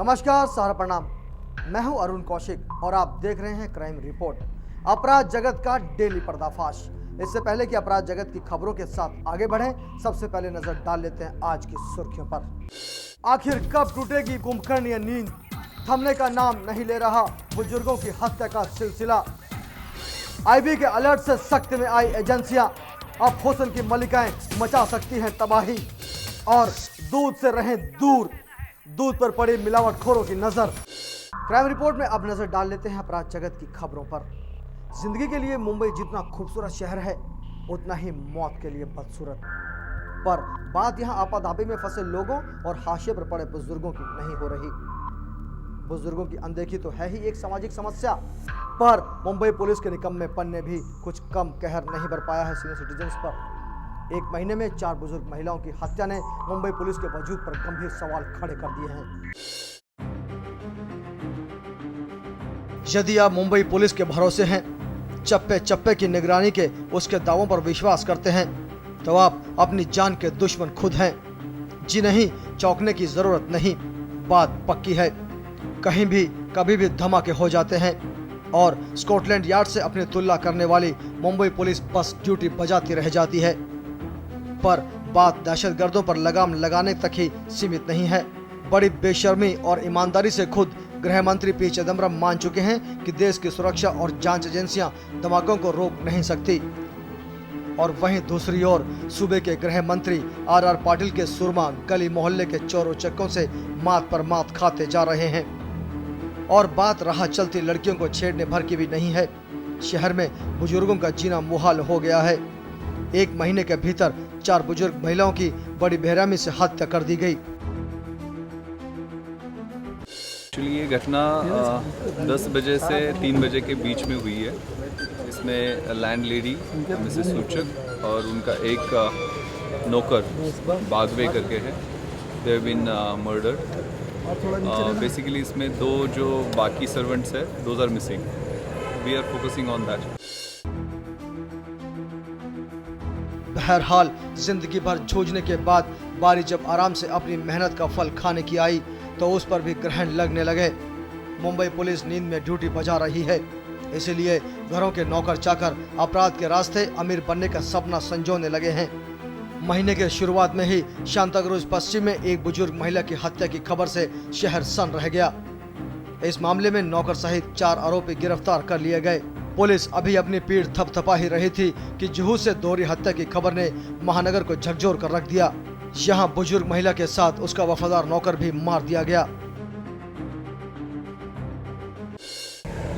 नमस्कार, सारा प्रणाम। मैं हूं अरुण कौशिक और आप देख रहे हैं क्राइम रिपोर्ट, अपराध जगत का डेली पर्दाफाश। इससे पहले कि अपराध जगत की खबरों के साथ आगे बढ़ें, सबसे पहले नजर डाल लेते हैं आज की सुर्खियों पर। आखिर कब टूटेगी कुंभकर्णीय नींद, थमने का नाम नहीं ले रहा बुजुर्गों की हत्या का सिलसिला। आईबी के अलर्ट से सख्त में आई एजेंसियां, अब हुस्न की मलिकाएं मचा सकती हैं तबाही। और दूध से रहें दूर, दूध पर पड़ी मिलावटखोरों की नजर। क्राइम रिपोर्ट में अब नजर डाल लेते हैं अपराध जगत की खबरों पर। जिंदगी के लिए मुंबई जितना खूबसूरत शहर है, उतना ही मौत के लिए बदसूरत। पर बात यहां आपाधापी में फंसे लोगों और हाशिए पर पड़े बुजुर्गों की नहीं हो रही। बुजुर्गों की अनदेखी तो है ही एक सामाजिक समस्या, पर मुंबई पुलिस के निकम्मेपन ने भी कुछ कम कहर नहीं बर पाया है सीनियर सिटीजन्स पर। एक महीने में 4 बुजुर्ग महिलाओं की हत्या ने मुंबई पुलिस के वजूद पर गंभीर सवाल खड़े कर दिए हैं। यदि आप मुंबई पुलिस के भरोसे हैं, चप्पे चप्पे की निगरानी के उसके दावों पर विश्वास करते हैं, तो आप अपनी जान के दुश्मन खुद हैं। जी नहीं, चौंकने की जरूरत नहीं, बात पक्की है। कहीं भी कभी भी धमाके हो जाते हैं और स्कॉटलैंड यार्ड से अपनी तुलना करने वाली मुंबई पुलिस बस ड्यूटी बजाती रह जाती है। पर बात दहशतगर्दों पर लगाम लगाने तक ही सीमित नहीं है। बड़ी बेशर्मी और ईमानदारी से खुद गृह मंत्री पी चिदम्बरम मान चुके हैं कि देश की सुरक्षा और जांच एजेंसियां धमाकों को रोक नहीं सकती। और वहीं दूसरी ओर सूबे के गृह मंत्री आर पाटिल के सुरमा गली मोहल्ले के चोरों चक्कों से मात पर मात खाते जा रहे हैं। और बात राह चलती लड़कियों को छेड़ने भर की भी नहीं है। शहर में बुजुर्गों का जीना मुहाल हो गया है। एक महीने के भीतर 4 बुजुर्ग महिलाओं की बड़ी बेरहमी से हत्या कर दी गई। एक्चुअली ये घटना 10 बजे से 3 बजे के बीच में हुई है। इसमें लैंड लेडी मिसेस सूचक और उनका एक नौकर बागवे करके है, they have been murdered. Basically इसमें 2 जो बाकी सर्वेंट्स है, those are missing. We are focusing on that. बहरहाल जिंदगी भर जूझने के बाद बारी जब आराम से अपनी मेहनत का फल खाने की आई, तो उस पर भी ग्रहण लगने लगे। मुंबई पुलिस नींद में ड्यूटी बजा रही है, इसीलिए घरों के नौकर चाकर अपराध के रास्ते अमीर बनने का सपना संजोने लगे हैं। महीने के शुरुआत में ही शांताक्रूज पश्चिम में एक बुजुर्ग महिला की हत्या की खबर से शहर सन रह गया। इस मामले में नौकर सहित 4 आरोपी गिरफ्तार कर लिए गए। पुलिस अभी अपनी पीठ थपथपा ही रही थी कि जुहू से दोहरी हत्या की खबर ने महानगर को झकझोर कर रख दिया। यहाँ बुजुर्ग महिला के साथ उसका वफादार नौकर भी मार दिया गया।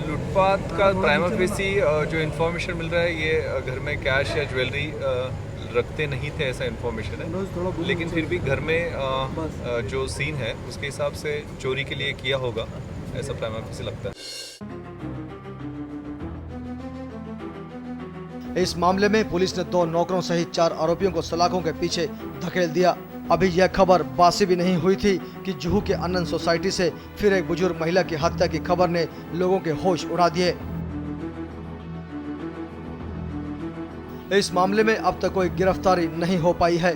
लूटपाट का प्राइमा फेसी जो इन्फॉर्मेशन मिल रहा है, ये घर में कैश या ज्वेलरी रखते नहीं थे, ऐसा इन्फॉर्मेशन है। लेकिन फिर भी घर में जो सीन है उसके हिसाब से चोरी के लिए किया होगा, ऐसा प्राइमा फेसी लगता है। इस मामले में पुलिस ने 2 नौकरों सहित 4 आरोपियों को सलाखों के पीछे धकेल दिया। अभी यह खबर बासी भी नहीं हुई थी कि जुहू के आनंद सोसाइटी से फिर एक बुजुर्ग महिला की हत्या की खबर ने लोगों के होश उड़ा दिए। इस मामले में अब तक कोई गिरफ्तारी नहीं हो पाई है।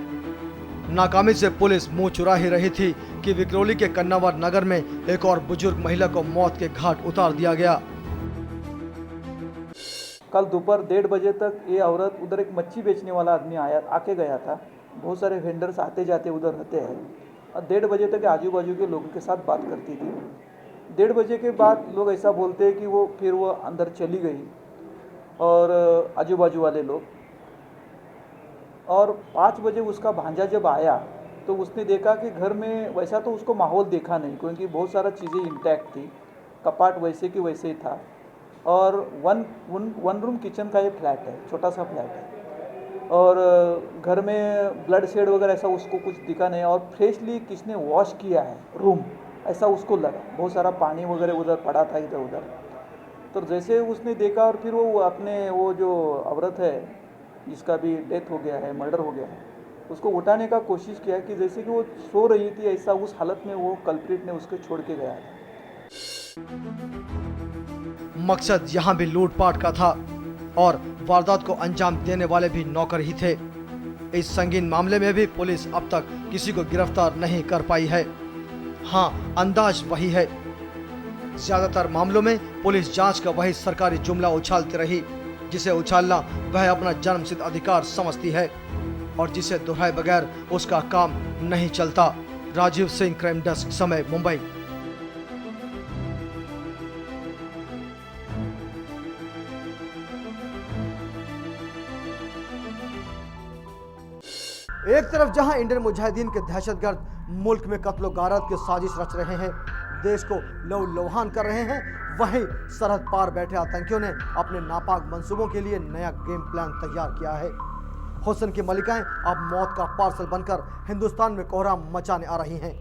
नाकामी से पुलिस मुंह चुरा ही रही थी कि विक्रोली के कन्नावर नगर में एक और बुजुर्ग महिला को मौत के घाट उतार दिया गया। कल दोपहर 1:30 बजे तक ये औरत, उधर एक मच्छी बेचने वाला आदमी आके गया था। बहुत सारे वेंडर्स आते जाते उधर रहते हैं और 1:30 बजे तक आजू बाजू के लोगों के साथ बात करती थी। 1:30 बजे के बाद लोग ऐसा बोलते हैं कि वो अंदर चली गई और आजू बाजू वाले लोग। और 5 बजे उसका भांजा जब आया तो उसने देखा कि घर में वैसा तो उसको माहौल देखा नहीं, क्योंकि बहुत सारा चीज़ें इंटैक्ट थी। कपाट वैसे की वैसे ही था और वन रूम किचन का ये फ्लैट है, छोटा सा फ्लैट है। और घर में ब्लड शेड वगैरह ऐसा उसको कुछ दिखा नहीं। और फ्रेशली किसने वॉश किया है रूम, ऐसा उसको लगा। बहुत सारा पानी वगैरह उधर पड़ा था इधर उधर। तो जैसे उसने देखा और फिर वो जो औरत है जिसका भी डेथ हो गया है, मर्डर हो गया है, उसको उठाने का कोशिश किया कि जैसे कि वो सो रही थी, ऐसा उस हालत में वो कल्प्रिट ने उसको छोड़ के गया था। मकसद यहाँ भी लूटपाट का था और वारदात को अंजाम देने वाले भी नौकर ही थे। इस संगीन मामले में भी पुलिस अब तक किसी को गिरफ्तार नहीं कर पाई है। हाँ, अंदाज वही है। ज्यादातर मामलों में पुलिस जांच का वही सरकारी जुमला उछालती रही, जिसे उछालना वह अपना जन्मसिद्ध अधिकार समझती है और जिसे दोहराए बगैर उसका काम नहीं चलता। राजीव सिंह, क्राइम डेस्क, समय, मुंबई। एक तरफ जहां इंडियन मुजाहिदीन के दहशतगर्द मुल्क में कत्लो गारत की साजिश रच रहे हैं, देश को लहूलुहान कर रहे हैं, वहीं सरहद पार बैठे आतंकियों ने अपने नापाक मंसूबों के लिए नया गेम प्लान तैयार किया है। हुस्न की मलिकाएं अब मौत का पार्सल बनकर हिंदुस्तान में कोहराम मचाने आ रही हैं।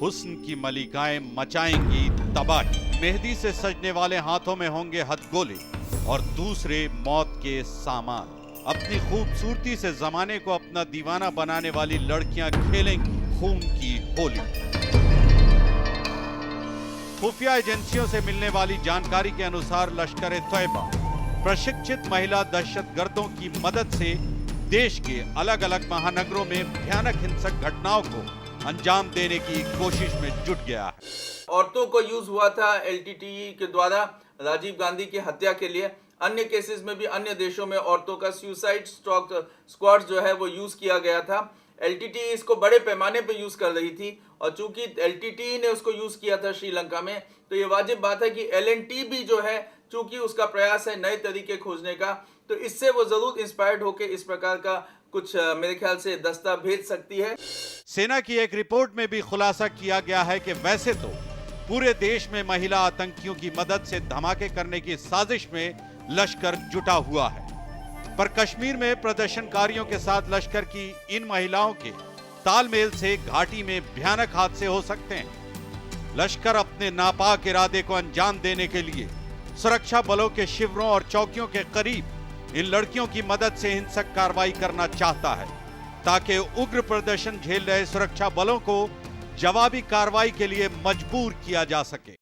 हुस्न की मलिकाएं मचाएंगी तबाही। मेहंदी से सजने वाले हाथों में होंगे हथगोले और दूसरे मौत के सामान। अपनी खूबसूरती से जमाने को अपना दीवाना बनाने वाली लड़कियां खेलेंगी खून की होली। खुफिया एजेंसियों से मिलने वाली जानकारी के अनुसार लश्कर तैयबा प्रशिक्षित महिला दहशतगर्दों की मदद से देश के अलग अलग महानगरों में भयानक हिंसक घटनाओं को अंजाम देने की कोशिश में जुट गया है। औरतों को यूज हुआ था एलटीटीई के द्वारा राजीव गांधी की हत्या के लिए। अन्य केसेस में भी अन्य देशों में औरतों का सुसाइड स्क्वाड जो है वो यूज किया गया था। एलटीटीई इसको बड़े पैमाने पे यूज कर रही थी और चूंकि एलटीटीई ने उसको यूज किया था श्रीलंका में, तो ये वाजिब बात है कि एलएनटी भी जो है, चूंकि उसका प्रयास है नए तरीके खोजने का, तो इससे वो जरूर इंस्पायर्ड होकर इस प्रकार का कुछ मेरे ख्याल से दस्ता भेज सकती है। सेना की एक रिपोर्ट में भी खुलासा किया गया है कि वैसे तो पूरे देश में महिला आतंकियों की मदद से धमाके करने की साजिश में लश्कर जुटा हुआ है, पर कश्मीर में प्रदर्शनकारियों के साथ लश्कर की इन महिलाओं के तालमेल से घाटी में भयानक हादसे हो सकते हैं। लश्कर अपने नापाक इरादे को अंजाम देने के लिए सुरक्षा बलों के शिविरों और चौकियों के करीब इन लड़कियों की मदद से हिंसक कार्रवाई करना चाहता है, ताकि उग्र प्रदर्शन झेल रहे सुरक्षा बलों को जवाबी कार्रवाई के लिए मजबूर किया जा सके।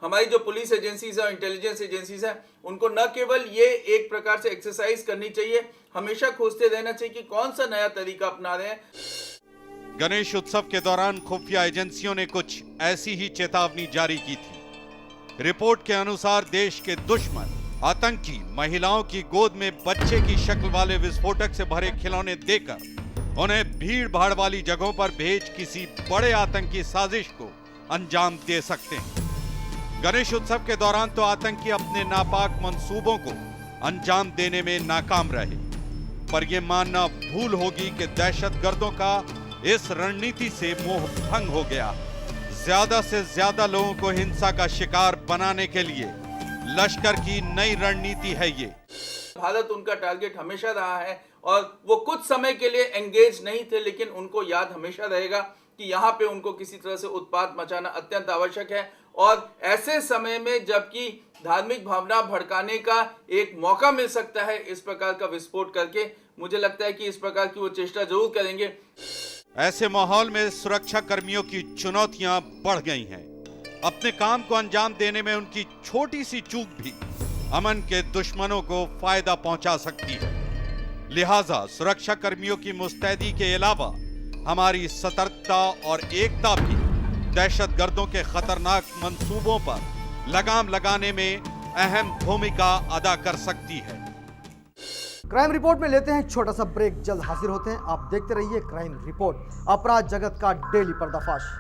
हमारी जो पुलिस एजेंसीज और इंटेलिजेंस एजेंसीज हैं, उनको न केवल ये एक प्रकार से एक्सरसाइज करनी चाहिए, हमेशा खोजते रहना चाहिए कि कौन सा नया तरीका अपना रहे हैं। गणेश उत्सव के दौरान खुफिया एजेंसियों ने कुछ ऐसी ही चेतावनी जारी की थी। रिपोर्ट के अनुसार देश के दुश्मन आतंकी महिलाओं की गोद में बच्चे की शक्ल वाले विस्फोटक से भरे खिलौने देकर उन्हें भीड़ भाड़ वाली जगहों पर भेज किसी बड़े आतंकी साजिश को अंजाम दे सकते हैं। गणेश उत्सव के दौरान तो आतंकी अपने नापाक मंसूबों को अंजाम देने में नाकाम रहे, पर यह मानना भूल होगी कि दहशतगर्दों का इस रणनीति से मोह भंग हो गया। ज्यादा से ज्यादा लोगों को हिंसा का शिकार बनाने के लिए लश्कर की नई रणनीति है ये। भारत उनका टारगेट हमेशा रहा है और वो कुछ समय के लिए एंगेज नहीं थे, लेकिन उनको याद हमेशा रहेगा कि यहाँ पे उनको किसी तरह से उत्पात मचाना अत्यंत आवश्यक है। और ऐसे समय में जबकि धार्मिक भावना भड़काने का एक मौका मिल सकता है इस प्रकार का विस्फोट करके, मुझे लगता है कि इस प्रकार की वो चेष्टा जरूर करेंगे। ऐसे माहौल में सुरक्षा कर्मियों की चुनौतियां बढ़ गई हैं। अपने काम को अंजाम देने में उनकी छोटी सी चूक भी अमन के दुश्मनों को फायदा पहुंचा सकती है। लिहाजा सुरक्षा कर्मियों की मुस्तैदी के अलावा हमारी सतर्कता और एकता भी दहशतगर्दों के खतरनाक मंसूबों पर लगाम लगाने में अहम भूमिका अदा कर सकती है। क्राइम रिपोर्ट में लेते हैं छोटा सा ब्रेक, जल्द हाजिर होते हैं। आप देखते रहिए क्राइम रिपोर्ट, अपराध जगत का डेली पर्दाफाश।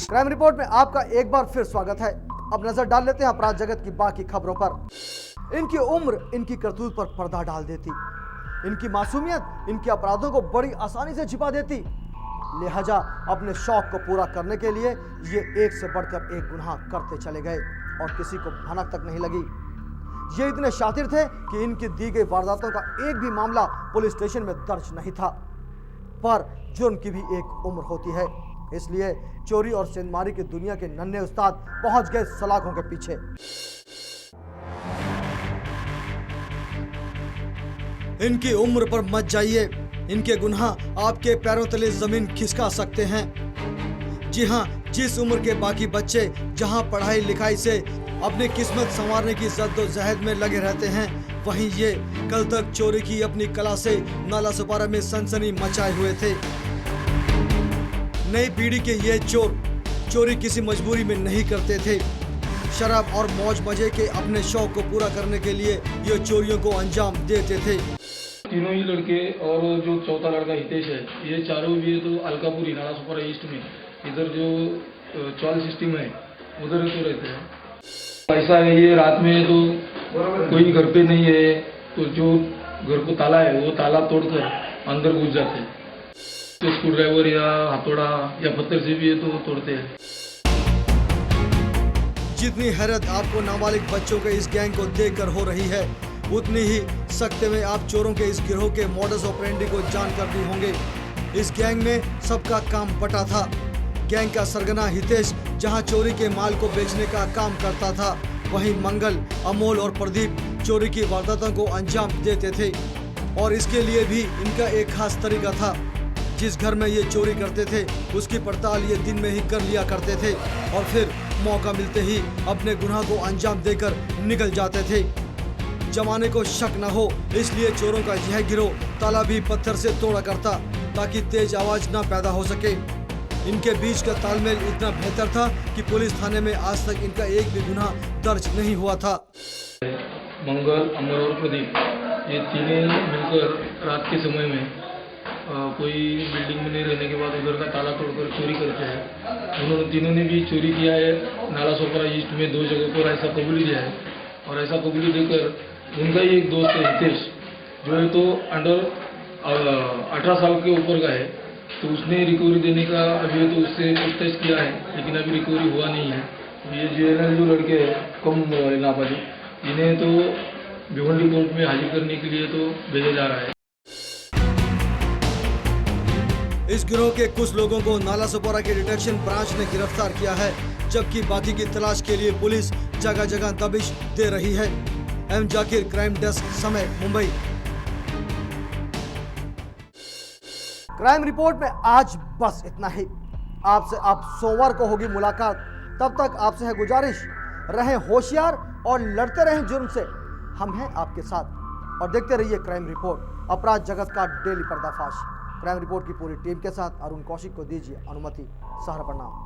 क्राइम रिपोर्ट में आपका एक बार फिर स्वागत है। अब नजर डाल लेते हैं अपराध जगत की बाकी खबरों पर। इनकी उम्र इनकी करतूत पर पर्दा डाल देती। इनकी मासूमियत इनके अपराधों को बड़ी आसानी से छिपा देती। लिहाजा अपने शौक को पूरा करने के लिए ये एक से बढ़कर एक गुनाह करते चले गए और किसी को भनक तक नहीं लगी। ये इतने शातिर थे कि इनकी दी गई वारदातों का एक भी मामला पुलिस स्टेशन में दर्ज नहीं था। पर जुर्म की भी एक उम्र होती है, इसलिए चोरी और सेंधमारी की दुनिया के नन्हे उस्ताद पहुंच गए सलाखों के पीछे। इनकी उम्र पर मत जाइए, इनके गुनाह आपके पैरों तले जमीन खिसका सकते हैं। जी हाँ, जिस उम्र के बाकी बच्चे जहां पढ़ाई लिखाई से अपनी किस्मत संवारने की जद्दोजहद में लगे रहते हैं, वहीं ये कल तक चोरी की अपनी कला से नालासोपारा में सनसनी मचाए हुए थे। नई पीढ़ी के ये चोर चोरी किसी मजबूरी में नहीं करते थे। शराब और मौज मजे के अपने शौक को पूरा करने के लिए ये चोरियों को अंजाम देते थे। तीनों ही लड़के और जो चौथा लड़का हितेश है, ये चारों भी तो अलकापुरी नालासोपारा ईस्ट में इधर जो चौल सिस्टम है उधर तो रहते हैं। ऐसा है ये रात में तो कोई घर पे नहीं है तो जो घर को ताला है वो ताला तोड़कर अंदर घुस जाते हैं। तो स्क्रू ड्राइवर या हथौड़ा या पत्थर से भी ये तो तोड़ते हैं। जितनी हैरत आपको नाबालिग बच्चों के इस गैंग को देखकर हो रही है, उतनी ही सख्ते में आप चोरों के इस गिरोह के मॉडस ऑपरेंडी को जानकर भी होंगे। इस गैंग में सबका काम बटा था। गैंग का सरगना हितेश जहां चोरी के माल को बेचने का काम करता था, वहीं मंगल, अमोल और प्रदीप चोरी की वारदातों को अंजाम देते थे। और इसके लिए भी इनका एक खास तरीका था। जिस घर में ये चोरी करते थे उसकी पड़ताल ये दिन में ही कर लिया करते थे और फिर मौका मिलते ही अपने गुनाह को अंजाम देकर निकल जाते थे। जमाने को शक न हो इसलिए चोरों का यह गिरोह ताला भी पत्थर से तोड़ा करता ताकि तेज आवाज न पैदा हो सके। इनके बीच का तालमेल इतना बेहतर था कि पुलिस थाने में आज तक इनका एक भी गुनाह दर्ज नहीं हुआ था। मंगल, अमर और प्रदीप ये तीनों मिलकर रात के समय में कोई बिल्डिंग में नहीं रहने के बाद उधर का ताला तोड़कर चोरी करते हैं। उन्होंने तीनों ने भी चोरी किया है। नालासोपारा ईस्ट में 2 जगह पर ऐसा कबूली दिया है और ऐसा कबूली देकर उनका ही एक दोस्त है हितेश, जो है तो अंडर 18 साल के ऊपर का है, तो उसने रिकवरी देने का अभी तो उससे टेस्ट किया है लेकिन अभी रिकवरी हुआ नहीं है। ये जेएनएल जो लड़के हैं कम उम्र वाले नाबालिग, इन्हें तो भिवंडी कोर्ट में हाजिर करने के लिए तो भेजा जा रहा है। इस गिरोह के कुछ लोगों को नालासोपारा के डिटेक्शन ब्रांच ने गिरफ्तार किया है, जबकि बाकी की तलाश के लिए पुलिस जगह जगह दबिश दे रही है। एम जाकिर, क्राइम डेस्क, समय, मुंबई। क्राइम रिपोर्ट में आज बस इतना ही। आपसे आप सोमवार को होगी मुलाकात। तब तक आपसे है गुजारिश, रहें होशियार और लड़ते रहें जुर्म से। हम हैं आपके साथ और देखते रहिए क्राइम रिपोर्ट, अपराध जगत का डेली पर्दाफाश। क्राइम रिपोर्ट की पूरी टीम के साथ अरुण कौशिक को दीजिए अनुमति। सहरा प्रणाम।